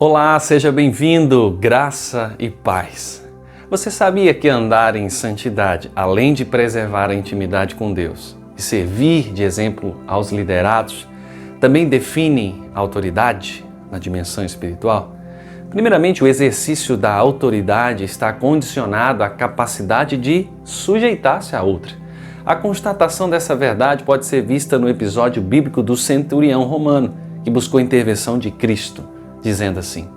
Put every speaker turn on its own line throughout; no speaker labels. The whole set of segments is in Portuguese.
Olá, seja bem-vindo, graça e paz. Você sabia que andar em santidade, além de preservar a intimidade com Deus e servir de exemplo aos liderados, também define autoridade na dimensão espiritual? Primeiramente, o exercício da autoridade está condicionado à capacidade de sujeitar-se a outra. A constatação dessa verdade pode ser vista no episódio bíblico do centurião romano, que buscou a intervenção de Cristo, dizendo assim: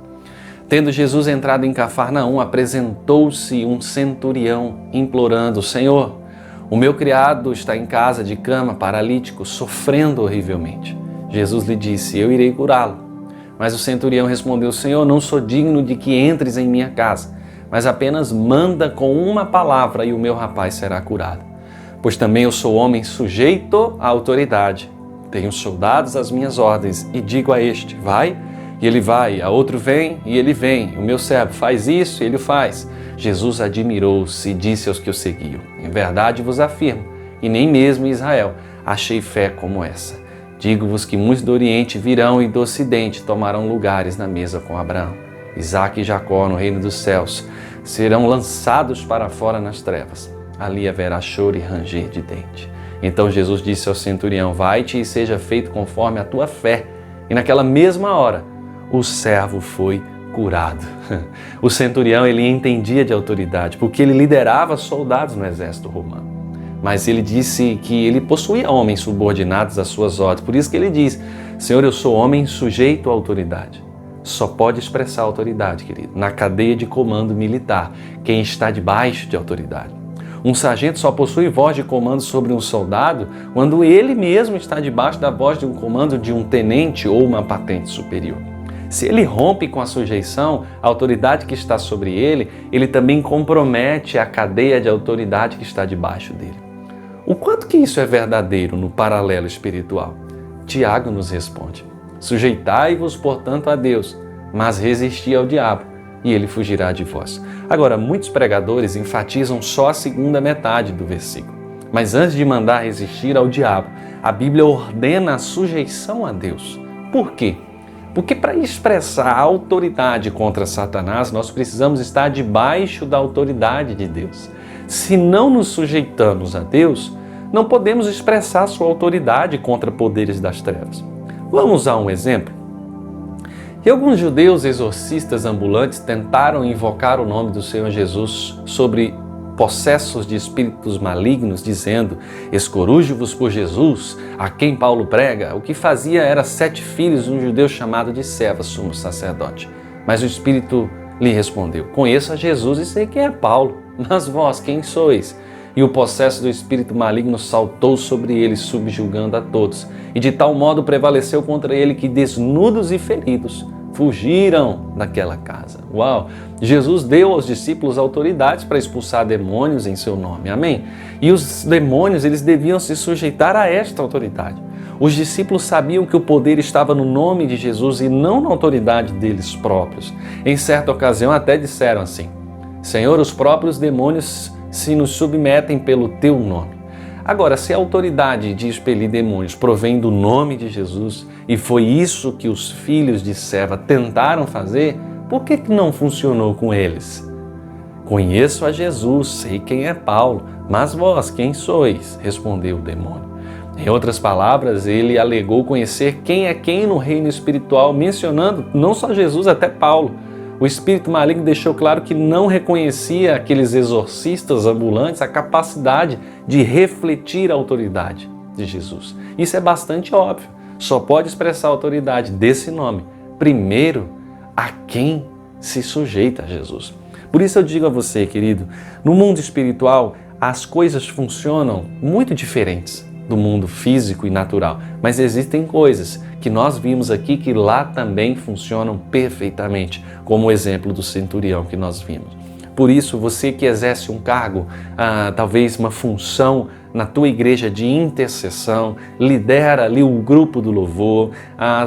tendo Jesus entrado em Cafarnaum, apresentou-se um centurião, implorando: Senhor, o meu criado está em casa de cama, paralítico, sofrendo horrivelmente. Jesus lhe disse: eu irei curá-lo. Mas o centurião respondeu: Senhor, não sou digno de que entres em minha casa, mas apenas manda com uma palavra e o meu rapaz será curado. Pois também eu sou homem sujeito à autoridade. Tenho soldados às minhas ordens e digo a este: vai, e ele vai, a outro vem, e ele vem. O meu servo faz isso, e ele o faz. Jesus admirou-se e disse aos que o seguiam: em verdade vos afirmo, e nem mesmo em Israel achei fé como essa. Digo-vos que muitos do Oriente virão e do Ocidente tomarão lugares na mesa com Abraão, Isaque e Jacó no reino dos céus. Serão lançados para fora nas trevas. Ali haverá choro e ranger de dente. Então Jesus disse ao centurião: vai-te e seja feito conforme a tua fé. E naquela mesma hora, o servo foi curado. O centurião, ele entendia de autoridade, porque ele liderava soldados no exército romano. Mas ele disse que ele possuía homens subordinados às suas ordens. Por isso que ele diz: Senhor, eu sou homem sujeito à autoridade. Só pode expressar autoridade, querido, na cadeia de comando militar, quem está debaixo de autoridade. Um sargento só possui voz de comando sobre um soldado quando ele mesmo está debaixo da voz de um comando de um tenente ou uma patente superior. Se ele rompe com a sujeição, a autoridade que está sobre ele, ele também compromete a cadeia de autoridade que está debaixo dele. O quanto que isso é verdadeiro no paralelo espiritual? Tiago nos responde: sujeitai-vos, portanto, a Deus, mas resisti ao diabo, e ele fugirá de vós. Agora, muitos pregadores enfatizam só a segunda metade do versículo. Mas antes de mandar resistir ao diabo, a Bíblia ordena a sujeição a Deus. Por quê? Porque para expressar a autoridade contra Satanás, nós precisamos estar debaixo da autoridade de Deus. Se não nos sujeitamos a Deus, não podemos expressar sua autoridade contra poderes das trevas. Vamos usar um exemplo? E alguns judeus exorcistas ambulantes tentaram invocar o nome do Senhor Jesus sobre possessos de espíritos malignos, dizendo: escorujo-vos por Jesus, a quem Paulo prega. O que fazia era 7 filhos de um judeu chamado de Cefas, sumo sacerdote. Mas o espírito lhe respondeu: conheço a Jesus e sei quem é Paulo, mas vós quem sois? E o possesso do espírito maligno saltou sobre ele, subjugando a todos, e de tal modo prevaleceu contra ele que, desnudos e feridos, fugiram daquela casa. Uau! Jesus deu aos discípulos autoridades para expulsar demônios em seu nome. Amém? E os demônios, eles deviam se sujeitar a esta autoridade. Os discípulos sabiam que o poder estava no nome de Jesus e não na autoridade deles próprios. Em certa ocasião até disseram assim: Senhor, os próprios demônios se nos submetem pelo teu nome. Agora, se a autoridade de expelir demônios provém do nome de Jesus, e foi isso que os filhos de Seva tentaram fazer, por que não funcionou com eles? Conheço a Jesus, sei quem é Paulo, mas vós quem sois? Respondeu o demônio. Em outras palavras, ele alegou conhecer quem é quem no reino espiritual, mencionando não só Jesus, até Paulo. O espírito maligno deixou claro que não reconhecia aqueles exorcistas ambulantes a capacidade de refletir a autoridade de Jesus. Isso é bastante óbvio. Só pode expressar a autoridade desse nome, primeiro, a quem se sujeita a Jesus. Por isso eu digo a você, querido, no mundo espiritual as coisas funcionam muito diferentes do mundo físico e natural, mas existem coisas que nós vimos aqui que lá também funcionam perfeitamente, como o exemplo do centurião que nós vimos. Por isso, você que exerce um cargo, talvez uma função na tua igreja de intercessão, lidera ali o grupo do louvor,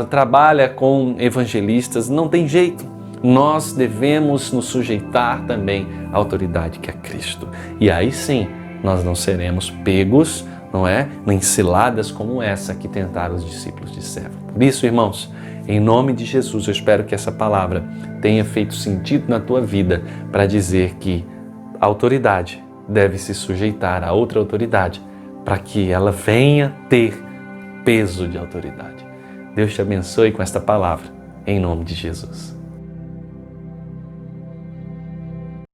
trabalha com evangelistas, não tem jeito. Nós devemos nos sujeitar também à autoridade que é Cristo. E aí sim, nós não seremos pegos, não é? Em ciladas como essa que tentaram os discípulos de Seva. Por isso, irmãos, Em nome de Jesus, eu espero que essa palavra tenha feito sentido na tua vida para dizer que a autoridade deve se sujeitar a outra autoridade para que ela venha ter peso de autoridade. Deus te abençoe com esta palavra, em nome de Jesus.